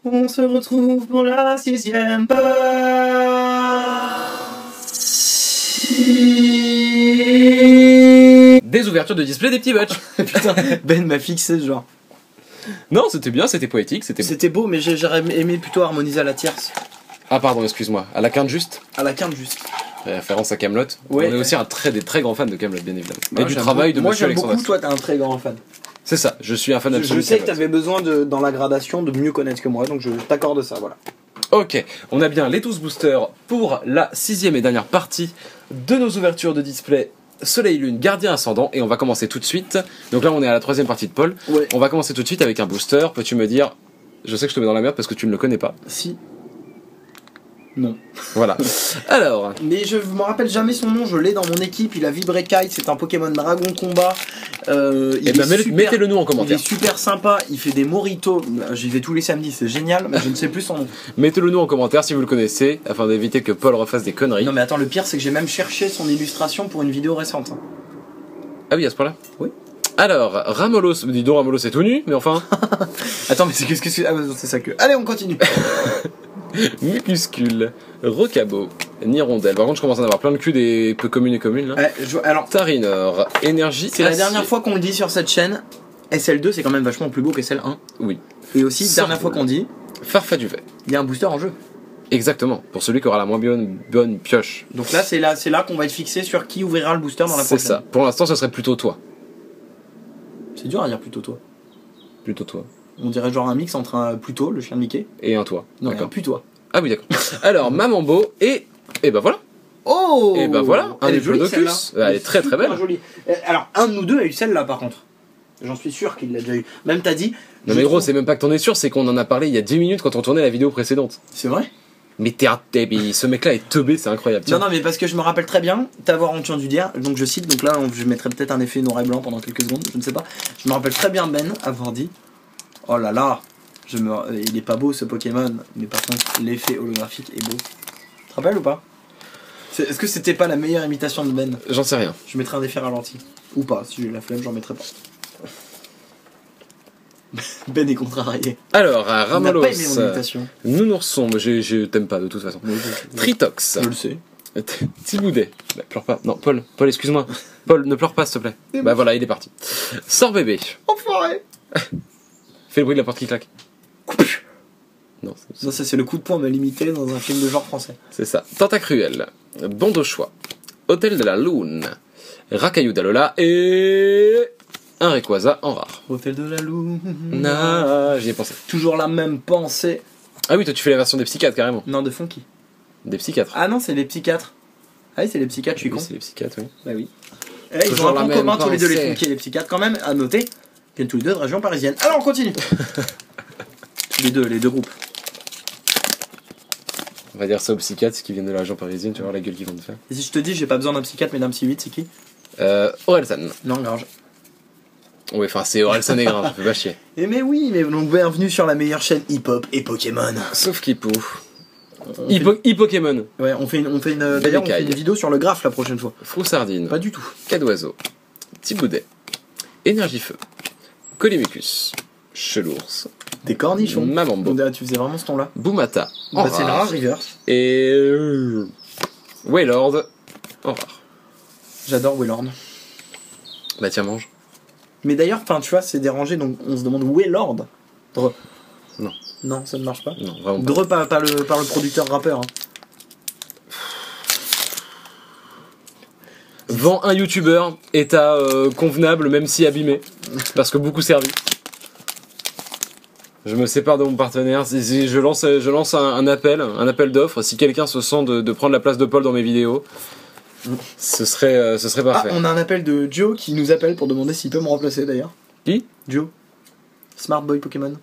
On se retrouve pour la 6e partie. Des ouvertures de display des petits botches. Putain, Ben m'a fixé ce genre. Non, c'était bien, c'était poétique, c'était beau. C'était beau, mais j'aurais aimé plutôt harmoniser à la tierce. Ah pardon, excuse-moi, à la quinte juste. À la quinte juste. Référence à Camelot. Ouais. On est aussi des très grands fans de Camelot, bien évidemment. Moi, et du travail de moi, Monsieur j'aime Alexandre. beaucoup, toi t'es un très grand fan. C'est ça, je suis un fan absolu. Je sais de que Camelot. t'avais besoin dans la gradation de mieux connaître que moi, donc je t'accorde ça, voilà. Ok, on a bien les 12 boosters pour la 6e et dernière partie de nos ouvertures de display Soleil, Lune, Gardien, Ascendant, et on va commencer tout de suite. Donc là on est à la 3e partie de Paul. Ouais. On va commencer tout de suite avec un booster. Peux-tu me dire, je sais que je te mets dans la merde parce que tu ne le connais pas. Si. Non. Voilà. Alors, Mais je me rappelle jamais son nom, je l'ai dans mon équipe, il a vibré Kite, c'est un Pokémon Dragon Combat. mettez-le nous en Il commentaire. est super sympa, il fait des moritos, j'y vais tous les samedis, c'est génial, mais je ne sais plus son nom. Mettez-le nous en commentaire si vous le connaissez, afin d'éviter que Paul refasse des conneries. Non mais attends, le pire c'est que j'ai même cherché son illustration pour une vidéo récente. Hein. Ah oui, à ce point-là. Oui. Alors, Ramolos, dis donc Ramolos est tout nu, mais enfin. Attends, mais qu'est-ce que c'est? Ah, c'est ça que. Allez, on continue. Mucuscule, Rocabo, Nirondelle. Par contre, je commence à en avoir plein de cul des peu communes et communes là. Alors, Tarinor, Énergie. c'est la Acier. dernière fois qu'on le dit sur cette chaîne. SL2 c'est quand même vachement plus beau que SL1. Oui. Et aussi, Sans dernière fois boule. qu'on dit, Farfa du il y a un booster en jeu. Exactement. Pour celui qui aura la moins bonne pioche. Donc là, c'est là qu'on va être fixé sur qui ouvrira le booster dans la C'est prochaine. ça. Pour l'instant, ce serait plutôt toi. C'est dur à dire plutôt toi. Plutôt toi. On dirait genre un mix entre un Pluto, le chien de Mickey. Et un toi. Non, D'accord. un Pluto. Ah oui, d'accord. Alors, Mamambo et ben voilà. Oh Et ben voilà, un elle est jolie Diplodocus. celle-là. Elle est très très super belle. jolie. Alors, un de nous deux a eu celle-là par contre. J'en suis sûr qu'il l'a déjà eu. Même t'as dit. Non je mais gros, trouve- c'est même pas que t'en es sûr, c'est qu'on en a parlé il y a 10 minutes quand on tournait la vidéo précédente. C'est vrai. Mais ce mec-là est teubé, c'est incroyable. Tiens. Non, non, mais parce que je me rappelle très bien t'avoir entendu dire, donc je cite, donc là je mettrai peut-être un effet noir et blanc pendant quelques secondes, je ne sais pas. Je me rappelle très bien Ben avoir dit, oh là là, il est pas beau ce Pokémon, mais par contre l'effet holographique est beau. Tu te rappelles ou pas? Est-ce que c'était pas la meilleure imitation de Ben? J'en sais rien. Je mettrai un effet ralenti. Ou pas, si j'ai la flemme, j'en mettrai pas. Ben est contrarié. Alors, à Il n'a Ramolos, pas aimé mon imitation. Nounourson, mais je t'aime pas de toute façon. Tritox, Je le sais. Tiboudet, bah, pleure pas. Non, Paul, excuse-moi. Paul, ne pleure pas s'il te plaît. Bah voilà, il est parti. Sors bébé. Enfoiré. Fais le bruit de la porte qui claque. Non, Non, ça c'est le coup de poing mal limité dans un film de genre français. c'est ça. Tentacruel, Bond au choix, Hôtel de la Lune, Racaillou d'Alola et un Rayquaza en rare. Hôtel de la Lune. J'y ai pensé. Toujours la même pensée. Ah oui, toi tu fais la version des psychiatres carrément. Non, de Funky. Des psychiatres. Ah non, c'est les psychiatres. Ah oui, c'est les psychiatres, je suis Oui, con. c'est les psychiatres, oui. Bah oui. Eh, ils Toujours ont un la point même commun tous les deux, les pensée. Funky et les psychiatres, quand même, à noter. Ils viennent tous les deux de région parisienne. Alors on continue. les deux groupes. On va dire ça aux psychiatres qui viennent de la région parisienne, tu vas voir la gueule qu'ils vont te faire. Et si je te dis, j'ai pas besoin d'un psychiatre mais d'un psy 8, c'est qui? Orelsan. Non, Grange. Oui, enfin c'est Orelsan et Gringe, ça fait pas chier. Eh mais oui, mais donc bienvenue sur la meilleure chaîne hip-hop et Pokémon. Sauf Kipou. On fait- Pokémon. Ouais, on fait une d'ailleurs, on fait Caille. une vidéo sur le graphe la prochaine fois. Froussardine. Pas du tout. Cadoiseau. Tiboudet. Énergie feu. Colimicus. Chelours. Des cornichons. Mamambo. Tu faisais vraiment ce ton-là. Boumata. En Bah, c'est le rare. rare reverse. Et Waylord en rare. J'adore Waylord. Bah tiens, mange. Mais d'ailleurs, enfin, tu vois, c'est dérangé, donc on se demande où est Lord. Dre. Non. Non, ça ne marche pas. Non, vraiment pas. Dre par le producteur rappeur. Hein. Vends un youtubeur, état convenable, même si abîmé. Parce que beaucoup servi. Je me sépare de mon partenaire. Je lance un appel d'offres. Si quelqu'un se sent de prendre la place de Paul dans mes vidéos, ce serait Ah, parfait. on a un appel de Joe qui nous appelle pour demander s'il peut me remplacer d'ailleurs. Qui? Joe. Smart Boy Pokémon.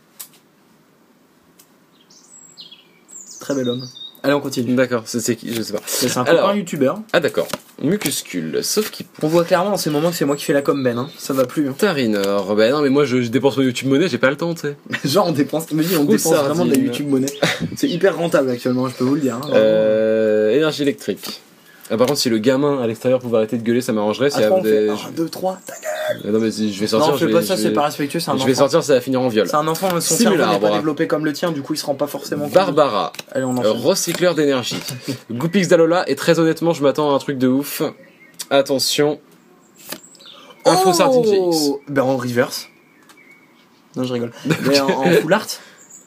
Très bel homme. Allez, on continue. D'accord, c'est qui? Je sais pas. C'est un Alors. copain youtubeur. Ah d'accord. Mucuscule, sauf qu'il On voit clairement en ces moments que c'est moi qui fais la com Ben. Hein. Ça va plus. Hein. Tarinor. Bah non, mais moi je dépense mon YouTube monnaie, j'ai pas le temps, tu sais. Genre, on dépense. On dépense vraiment de la Sardine. YouTube monnaie. C'est hyper rentable actuellement, je peux vous le dire. Hein. Énergie électrique. Ah, par contre, si le gamin à l'extérieur pouvait arrêter de gueuler, ça m'arrangerait. Attends, on fait 1, 2, 3, ta gueule. Non, mais si je vais sortir. Non, fais pas ça, c'est pas respectueux, c'est un enfant. Je vais sortir, ça va finir en viol. C'est un enfant, son cerveau n'est pas développé comme le tien, du coup il se rend pas forcément compte. Barbara, Allez, on enchaîne. recycleur d'énergie. Goopix d'Alola, et très honnêtement, je m'attends à un truc de ouf. Attention. Info Sardine GX. Ben en reverse. Non, je rigole. Mais en full art.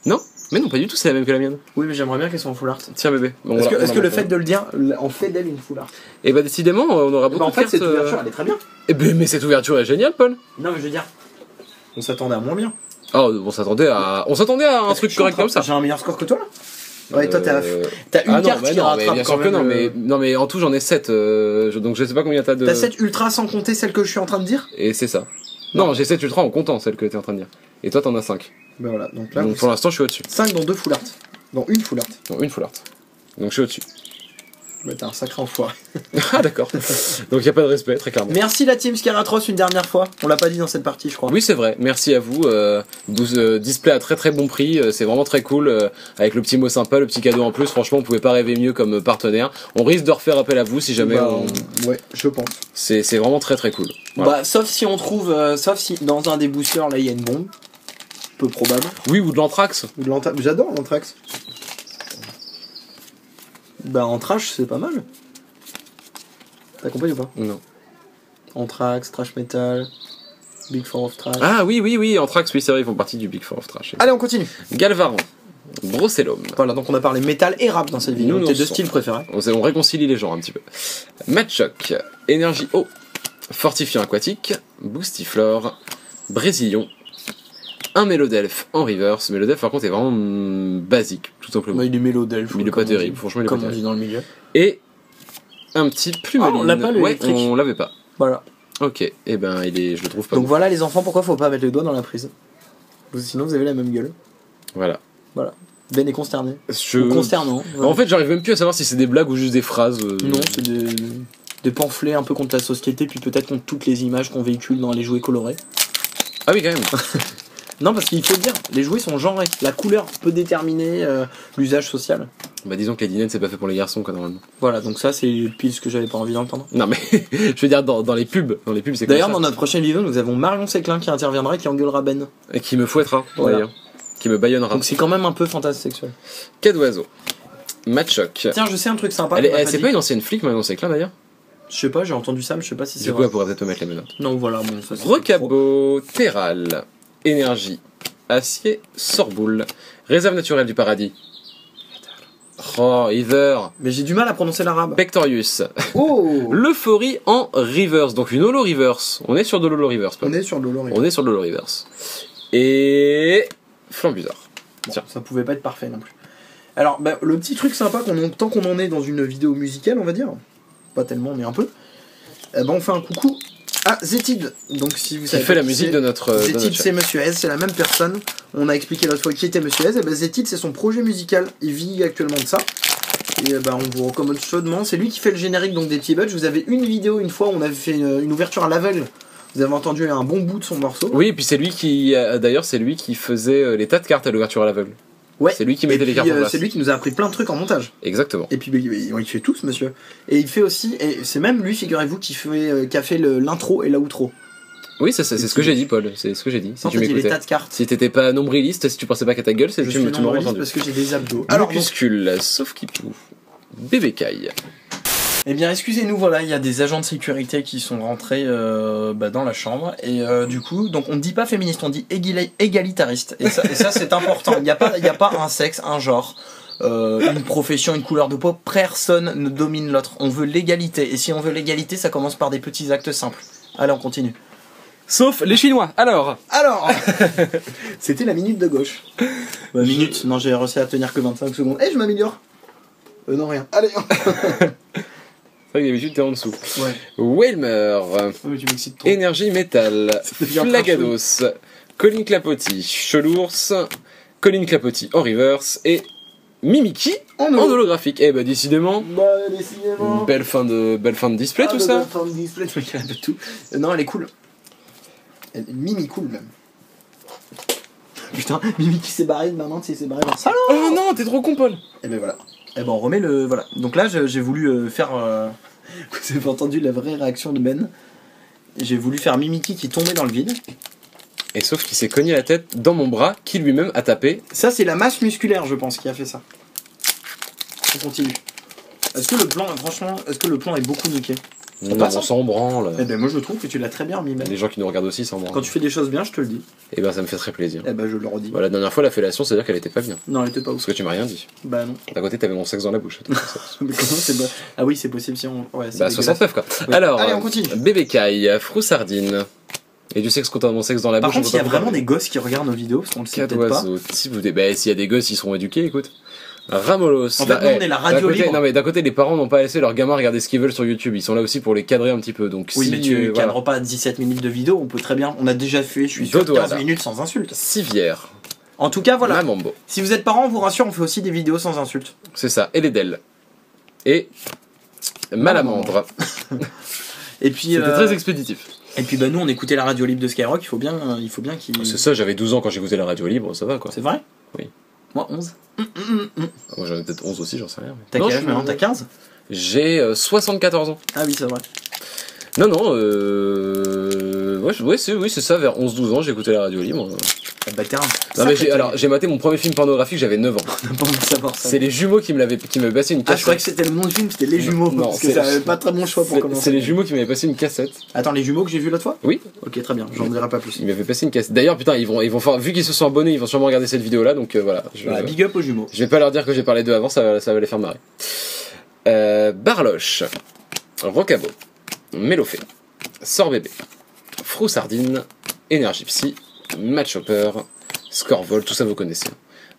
Non, mais non, pas du tout, c'est la même que la mienne. Oui, mais j'aimerais bien qu'elle soit en full art. Tiens, bébé. Bon, Est-ce voilà, que le fait de le dire en fait d'elle une full art? Et bah, décidément, on aura beaucoup En de fait, cartes. cette ouverture elle est très bien. Eh ben, mais cette ouverture est géniale, Paul. Non, mais je veux dire, on s'attendait à moins bien. Oh, on s'attendait à un truc correct comme ça. J'ai un meilleur score que toi là? Ouais, toi t'as une non, carte bah qui non, rattrape mais bien quand sûr que même non, le- non, mais en tout j'en ai 7, donc je sais pas combien t'as de. T'as 7 ultra sans compter celle que je suis en train de dire? Et c'est ça. Non, j'ai 7 ultra en comptant celle que t'es en train de dire. Et toi t'en as 5. Ben voilà, donc là, Donc pour l'instant je suis au-dessus. 5 dans 2 full art. Dans une full art. Non, une full art. Donc je suis au-dessus. Bah t'es un sacré enfoiré. Ah d'accord. Donc y a pas de respect, très clairement. Merci la team Scaratros une dernière fois. On l'a pas dit dans cette partie, je crois. Oui c'est vrai, merci à vous. Display à très très bon prix, c'est vraiment très cool. Avec le petit mot sympa, le petit cadeau en plus, franchement on pouvait pas rêver mieux comme partenaire. On risque de refaire appel à vous si jamais Bah, on... Ouais, je pense. C'est vraiment très très cool. Voilà. Bah, sauf si on trouve. Sauf si dans un des boosters là il y a une bombe. Peu probable. Oui, ou de l'anthrax. Ou de l'anthrax. J'adore l'anthrax. Bah, en trash c'est pas mal. T'as compris ou pas? Non. Anthrax, trash metal, Big Four of Trash. Ah oui, Anthrax, oui c'est vrai, ils font partie du Big Four of Trash. Allez, on continue. Galvaran, Brossellum. Voilà, donc on a parlé métal et rap dans cette vidéo. Nous, Tes on deux sent. styles préférés. On réconcilie les genres un petit peu. Matchoc, Énergie eau, Fortifiant aquatique, Boostiflore, Brésillon, un Mélodelph en reverse. Mélodelph par contre est vraiment basique, tout simplement. Bah, il est mélodelphe. Mais il est pas terrible, franchement il est pas Comme on dit terrible. dans le milieu. Et un petit plumeline. Ah, on l'a pas, le ouais, électrique. on l'avait pas. Voilà. Ok, et ben je le trouve pas Donc bon. voilà les enfants, pourquoi faut pas mettre le doigt dans la prise. Sinon vous avez la même gueule. Voilà. Ben est consterné. Je... Ou consternant. En fait j'arrive même plus à savoir si c'est des blagues ou juste des phrases. Non, c'est des pamphlets un peu contre la société, puis peut-être contre toutes les images qu'on véhicule dans les jouets colorés. Ah oui quand même. Non, parce qu'il faut le dire, les jouets sont genrés. La couleur peut déterminer l'usage social. Bah disons que les dinettes c'est pas fait pour les garçons quoi normalement. Voilà, donc ça c'est pile ce que j'avais pas envie d'entendre. Non mais je veux dire dans les pubs, c'est comme ça. D'ailleurs, dans notre prochaine vidéo, nous avons Marion Séclin qui interviendra et qui engueulera Ben. Et qui me fouettera Voilà. d'ailleurs. Qui me baillonnera. Donc c'est quand même un peu fantasme sexuel. Quai d'oiseau. Matchoc. Tiens, je sais un truc sympa. Elle, qu'on a c'est dit. pas une ancienne flic Marion Séclin d'ailleurs. Je sais pas, j'ai entendu ça, mais je sais pas si c'est Du coup vrai. elle pourrait peut-être me mettre les menottes. Non, voilà, bon, ça c'est. Recabo, Terral, Énergie, Acier, Sorboule, Réserve naturelle du paradis. Oh, Either, Mais j'ai du mal à prononcer l'arabe. Pectorius, Oh l'Euphorie en reverse, donc une holo reverse. On est sur de l'holo reverse, Paul. On est sur le Lolo. On est sur de l'holo reverse. Et Flambusard. Bon, Tiens. ça pouvait pas être parfait non plus. Alors, bah, le petit truc sympa, tant qu'on en est dans une vidéo musicale, on va dire, pas tellement, mais un peu, on fait un coucou à Zetid. Donc, si vous Qui savez fait pas la musique de notre Zetid, chat. c'est Monsieur Ez, c'est la même personne. On a expliqué l'autre fois qui était Monsieur Ez. Et ben Zetid, c'est son projet musical. Il vit actuellement de ça. Et on vous recommande chaudement. C'est lui qui fait le générique donc des petits buds. Vous avez une vidéo une fois où on avait fait une ouverture à l'aveugle. Vous avez entendu un bon bout de son morceau. Oui, et puis c'est lui qui, d'ailleurs, c'est lui qui faisait les tas de cartes à l'ouverture à l'aveugle. Ouais. C'est lui qui Et mettait puis, les cartes en place. c'est lui qui nous a appris plein de trucs en montage. Exactement. Et puis il fait tout ce monsieur. Et il fait aussi, et c'est même lui, figurez-vous, qui a fait l'intro et l'outro. Oui, c'est ce que j'ai dit, Paul. C'est ce que j'ai dit. Si En tu fait, il y a des m'écoutais. tas de cartes. Si t'étais pas nombriliste, si tu pensais pas qu'à ta gueule, Je tu suis m'aurais nombraliste entendu. parce que j'ai des abdos. Alors, donc, Groupuscule, sauf qui tout. Bébé Caille. eh bien, excusez-nous, voilà, il y a des agents de sécurité qui sont rentrés dans la chambre. Et du coup, donc on ne dit pas féministe, on dit égalitariste. Et ça c'est important. Il n'y a pas un sexe, un genre, une profession, une couleur de peau. Personne ne domine l'autre. On veut l'égalité. Et si on veut l'égalité, ça commence par des petits actes simples. Allez, on continue. Sauf les Chinois. Alors, C'était la minute de gauche. Minute, non, j'ai réussi à tenir que 25 secondes. Eh, je m'améliore. Non, rien. Allez. c'est vrai que d'habitude t'es en dessous. Ouais. Whalmer, Oui, tu m'excites trop. Énergie Métal, devient Flagados, Colin Clapoty, Chelours, Colin Clapoty en reverse et Mimiki En en holographique. Eh bah décidément, Bah, décidément. une belle fin de display tout ça. Display, tu vois, de tout. Non, elle est cool. Elle est mimi cool même. Putain, Mimi qui s'est barré de maman, tu sais, s'est barré vers ça. Oh non, t'es trop con Paul. Et ben voilà. Et ben on remet le. Voilà. Donc là, j'ai voulu faire Vous avez entendu la vraie réaction de Ben. J'ai voulu faire Mimiki qui tombait dans le vide. Et sauf qu'il s'est cogné la tête dans mon bras, qui lui-même a tapé. Ça, c'est la masse musculaire, je pense, qui a fait ça. On continue. Est-ce que le plan, franchement, est-ce que le plan est beaucoup niqué? Non, passe, on hein. s'en branle. Eh ben, moi, je trouve que tu l'as très bien remis, Ben. Les gens qui nous regardent aussi s'en Quand branlent. tu fais des choses bien, je te le dis. Et ben ça me fait très plaisir. Eh ben, je le redis. Voilà, la dernière fois, la fellation, c'est-à-dire qu'elle était pas bien. Non, elle était pas ouf. Parce que tu m'as rien dit. Bah non. D'un côté, t'avais mon sexe dans la bouche. Mais comment c'est bon. Ah oui, c'est possible si on. Ouais, c'est Bah, dégueulasse. 69 quoi. Oui. Alors, Allez, on continue. bébé caille, froussardine. Et du sexe contre mon sexe dans la Par bouche. contre, s'il y a vraiment des gosses qui regardent nos vidéos, parce qu'on le sait Quatre peut-être pas. oiseaux, si vous bah, s'il y a des gosses, ils seront éduqués, écoute. Ramolos. En fait, nous, on est la radio d'un côté, libre. Non, mais d'un côté, les parents n'ont pas laissé leurs gamins regarder ce qu'ils veulent sur YouTube. Ils sont là aussi pour les cadrer un petit peu. Donc, Oui, si, mais tu voilà. cadres pas 17 minutes de vidéo, on peut très bien. On a déjà fait, je suis sûr, Dodo, 15 là. minutes sans insultes. Civière. En tout cas, voilà. Mamambo. Si vous êtes parents, on vous rassure, on fait aussi des vidéos sans insultes. C'est ça. Et les Del. Et. Malamandre. Et puis, C'était très expéditif. bah, nous, on écoutait la radio libre de Skyrock, il faut bien qu'il. C'est ça, j'avais 12 ans quand j'écoutais la radio libre, ça va quoi. C'est vrai? Oui. Moi, 11. Moi j'en ai peut-être 11 aussi, j'en sais rien. T'as Non, quel âge je- maintenant? T'as 15? J'ai 74 ans. Ah oui, c'est vrai. Non, non, ouais, c'est ça, vers 11-12 ans, j'ai écouté la radio libre. Bah, t'es un. Non, mais j'ai maté mon premier film pornographique, j'avais 9 ans. On n'a pas envie de savoir ça. C'est les jumeaux qui m'avaient passé une Ah, je croyais cassette. que c'était le nom du film, c'était Les Jumeaux. Non, parce que c'est- ça avait pas très bon choix pour commencer. C'est les jumeaux qui m'avaient passé une cassette. Attends, Les Jumeaux que j'ai vu l'autre fois? Oui. Ok, très bien, j'en dirai pas plus. Ils m'avaient passé une cassette. D'ailleurs, putain, ils vont faire, vu qu'ils se sont abonnés, ils vont sûrement regarder cette vidéo là, donc voilà. Voilà, big up aux Jumeaux. Je vais pas leur dire que j'ai parlé d'eux avant, ça va les faire marrer. Barloche, Rocabo, Mélofé, Sort Bébé, Froussardine, Énergie Psy, Matchhopper, Scorevol, tout ça vous connaissez.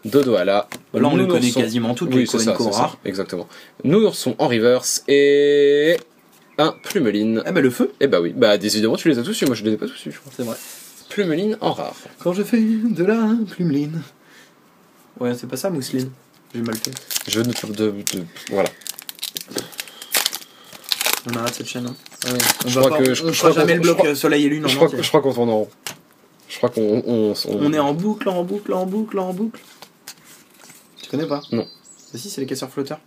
Dodo Ala, Là, on le connaît Nourson- quasiment toutes, Oui, les c'est ça, Cohen c'est ça, rares. exactement. Nourson en reverse et un Plumeline. Ah, bah, le feu, Et bah oui, bah décidément tu les as tous su, moi je les ai pas tous su, je crois. c'est vrai. Plumeline en rare. Quand je fais de la plumeline. Ouais, c'est pas ça, mousseline. J'ai mal fait. Je ne voilà. On arrête cette chaîne. Hein. Ouais, on Je va crois pas, que- je on crois fera jamais qu'on- le bloc je crois- Soleil et Lune en Je entier. crois qu'on tourne en rond. Je crois qu'on On est en boucle, en boucle, en boucle, en boucle. Tu connais pas? Non. Bah si, c'est les casseurs flotteurs.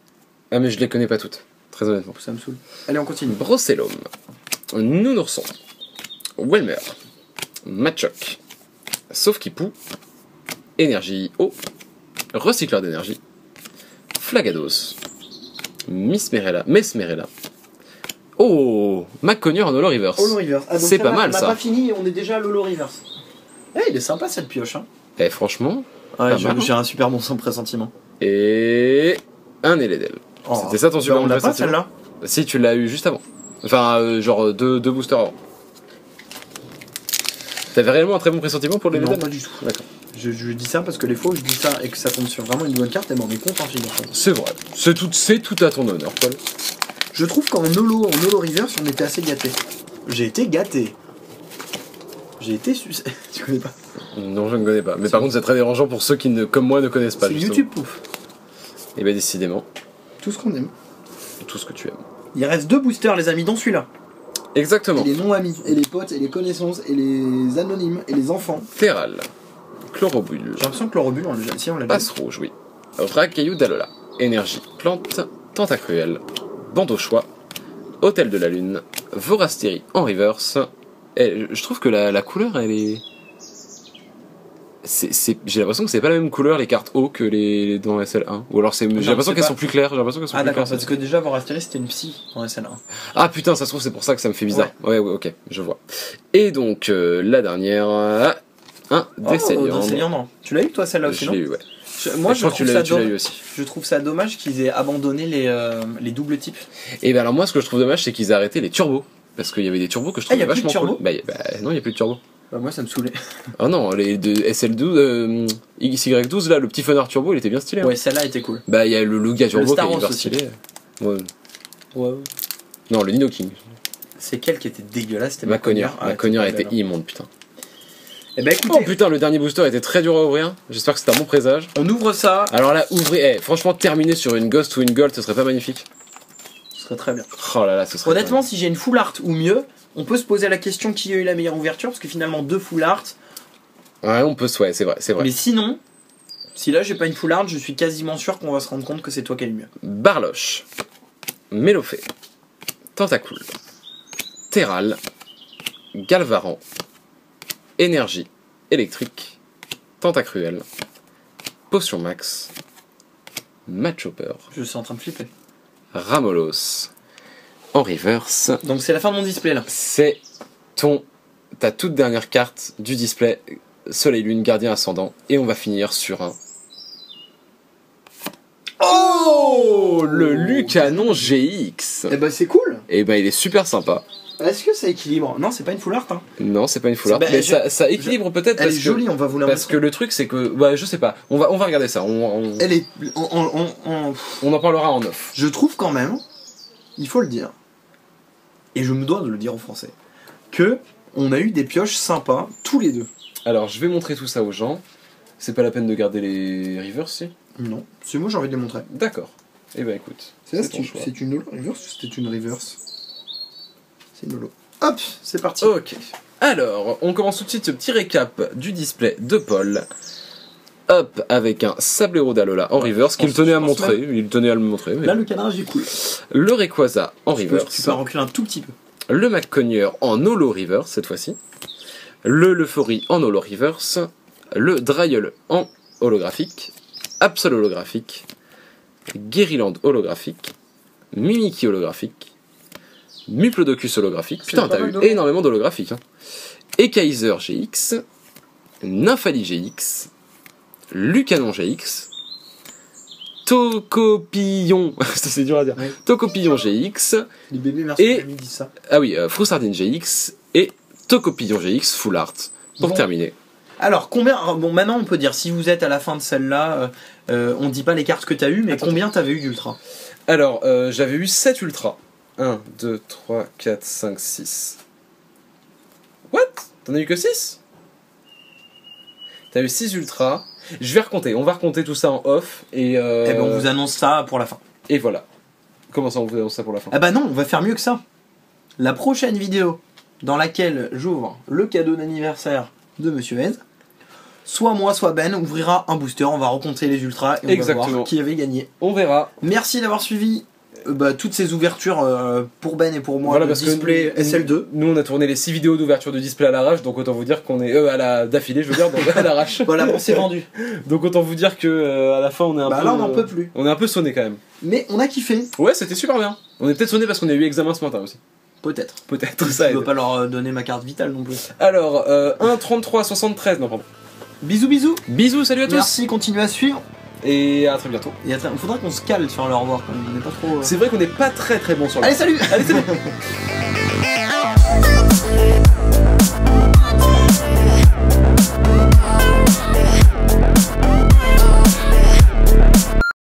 Ah mais je les connais pas toutes, très honnêtement. Ça me saoule. Allez, on continue. Brocellum, Nounourson, Welmer, Matchoc, Sauf qui poue, Énergie eau, Recycleur d'énergie, Flagados, Mesmerella. Oh, McConner en Holo Reverse. Holo Reverse. Ah, donc C'est ça pas va, mal, on a ça. pas fini, on est déjà à l'Holo Reverse. Eh, il est sympa cette pioche. Hein. Eh franchement, Ouais, Pas mal. j'ai un super bon sans pressentiment. et un Eledel. Oh, C'était ça ton super bah, on bon l'a pas pressentiment celle-là. Si, tu l'as eu juste avant. Enfin, genre deux boosters avant. T'avais réellement un très bon pressentiment pour les Non, Eledel? pas du tout. D'accord. Je dis ça parce que les fois où je dis ça et que ça tombe sur vraiment une bonne carte, eh ben on est content, figure-toi. C'est vrai. C'est tout à ton honneur, Paul. Je trouve qu'en Holo Reverse, on était assez gâtés. J'ai été gâté. J'ai été sucé. Tu connais pas? Non, je ne connais pas. Mais par contre, c'est très dérangeant pour ceux qui, comme moi, ne connaissent pas. C'est justement. YouTube pouf. Et bien, décidément, Tout ce qu'on aime. tout ce que tu aimes. Il reste 2 boosters, les amis, dont celui-là. Exactement. Et les non-amis, et les potes, et les connaissances, et les anonymes, et les enfants. Terral, Chlorobule, J'ai l'impression que le rebut, on l'a déjà. Si, on l'a déjà. Passe Rouge, oui. Vracaillou d'Alola, Énergie, Plante, Tentacruel, Bandeau Choix, Hôtel de la Lune, Vorastérie en reverse. Et je trouve que la couleur, elle est. J'ai l'impression que c'est pas la même couleur les cartes eau que les dans SL1. Ou alors j'ai l'impression c'est qu'elles pas- sont plus claires. J'ai l'impression qu'elles sont Ah plus d'accord, claires. parce que déjà, Vorasteri, c'était une psy en SL1. Ah putain, ça se trouve c'est pour ça que ça me fait bizarre. Ouais, ok, je vois. Et donc la dernière, un Descéliandre. non. Tu l'as eu toi celle-là aussi, Je non? l'ai eu, ouais. Moi, Et je crois que trouve ça tu l'as eu dommage. aussi. Je trouve ça dommage qu'ils aient abandonné les doubles types. Et ben alors moi ce que je trouve dommage c'est qu'ils aient arrêté les turbos. Parce qu'il y avait des turbos que je trouvais y a plus de vachement cool. turbos Non, il y a plus de turbos. Bah moi, ça me saoulait. Ah non, les de SL12, XY12 là, le petit Funard turbo, il était bien stylé. Hein. Ouais, celle-là était cool. Bah il y a le Lugia turbo qui Star est Wars hyper aussi. stylé. Ouais. Ouais. Non, le Nino King. C'est quel qui était dégueulasse? C'était Ma cogneur. Ah, Ma cogneur c'était était pas belle, immonde, putain. hein. Eh ben Oh écoutez, putain, le dernier booster était très dur à ouvrir. J'espère que c'était un bon présage. on ouvre ça. Alors là, ouvrez. Franchement, terminer sur une Ghost ou une Gold, ce serait pas magnifique. Ce serait très bien. Oh là là, ce serait. Honnêtement, si j'ai une full art ou mieux, on peut se poser la question qui a eu la meilleure ouverture, parce que finalement, 2 full art. Ouais, on peut, ouais, c'est vrai, c'est vrai. Mais sinon, si là j'ai pas une full art, je suis quasiment sûr qu'on va se rendre compte que c'est toi qui as le mieux. Barloche, Mélofé, Tentacool, Terral, Galvaran, Énergie électrique, Tentacruel, Potion Max, Machopper, Je suis en train de flipper. Ramolos. En reverse, Donc c'est la fin de mon display là. c'est ta toute dernière carte du display Soleil Lune Gardien Ascendant. Et on va finir sur un... Oh, le Lucanon GX. Eh bah c'est cool. Et ben il est super sympa. Est-ce que ça équilibre? Non, c'est pas une full art. Hein. Non, c'est pas une full art, Bah, mais ça équilibre peut-être Elle parce est jolie, on va vous la parce montrer. que le truc c'est que bah je sais pas, on va regarder ça, Elle est. on en parlera en off. Je trouve quand même, il faut le dire, et je me dois de le dire en français, que on a eu des pioches sympas tous les deux. Alors je vais montrer tout ça aux gens. C'est pas la peine de garder les rivers si? Non, c'est moi j'ai envie de les montrer. D'accord. Et ben écoute, c'est ton choix. C'est une holo reverse ou c'était une reverse? C'est une holo. Hop, c'est parti. Ok. Alors, on commence tout de suite ce petit récap du display de Paul. Hop, avec un Sablero d'Alola en reverse qu'il tenait à montrer. Il tenait à le montrer. Mais... Là, le cadrage est cool. Le Rayquaza en Tu peux reverse. reculer un tout petit peu. Le McConnier en holo reverse cette fois-ci. Le Leufori en holo reverse. Le Dryel en holographique. Absol holographique. Guériland holographique. Mimikyu holographique. Muplodocus holographique. Putain, t'as eu énormément d'holographiques. Hein. Ekaiser GX. Nymphali GX. Lucanon GX. Tocopillon. Ça c'est dur à dire. Oui. Tocopillon GX. Les bébés, merci Et- d'avoir dit ça. Ah oui, Froussardine GX. Et Tocopillon GX Full Art. Pour Bon. terminer. Alors, combien. Bon, maintenant, on peut dire, si vous êtes à la fin de celle-là, on dit pas les cartes que t'as eues, mais Attends. combien t'avais eu d'ultra? Alors, j'avais eu 7 ultras. 1, 2, 3, 4, 5, 6. What? T'en as eu que 6? T'as eu 6 ultras. Je vais recompter, on va recompter tout ça en off. Et, Eh ben, on vous annonce ça pour la fin. et voilà. Comment ça, on vous annonce ça pour la fin? Ah bah non, on va faire mieux que ça. La prochaine vidéo dans laquelle j'ouvre le cadeau d'anniversaire de Monsieur Ed, soit moi, soit Ben, ouvrira un booster, on va recompter les ultras et on va Exactement. voir qui avait gagné. On verra. Merci d'avoir suivi toutes ces ouvertures pour Ben et pour moi, Voilà, le parce que display nous- SL2. Nous, on a tourné les 6 vidéos d'ouverture de display à l'arrache, donc autant vous dire qu'on est. D'affilée, je veux dire, donc à l'arrache. Voilà, bon, c'est vendu. Donc autant vous dire que à la fin, on est un Bah peu. là, on n'en peut plus. On est un peu sonné quand même. Mais on a kiffé, Ouais, c'était super bien. On est peut-être sonné parce qu'on a eu examen ce matin aussi. peut-être. Peut-être Je ça ne aide. veux pas leur donner ma carte vitale non plus. Alors, 1, 33, 73, non pardon. Bisous, bisous. Bisous, salut à tous. Merci, continuez à suivre. Et à très bientôt. Il faudra qu'on se cale sur le revoir quand même. On n'est pas trop. C'est vrai qu'on n'est pas très très bon sur le. Allez, salut. Allez, salut.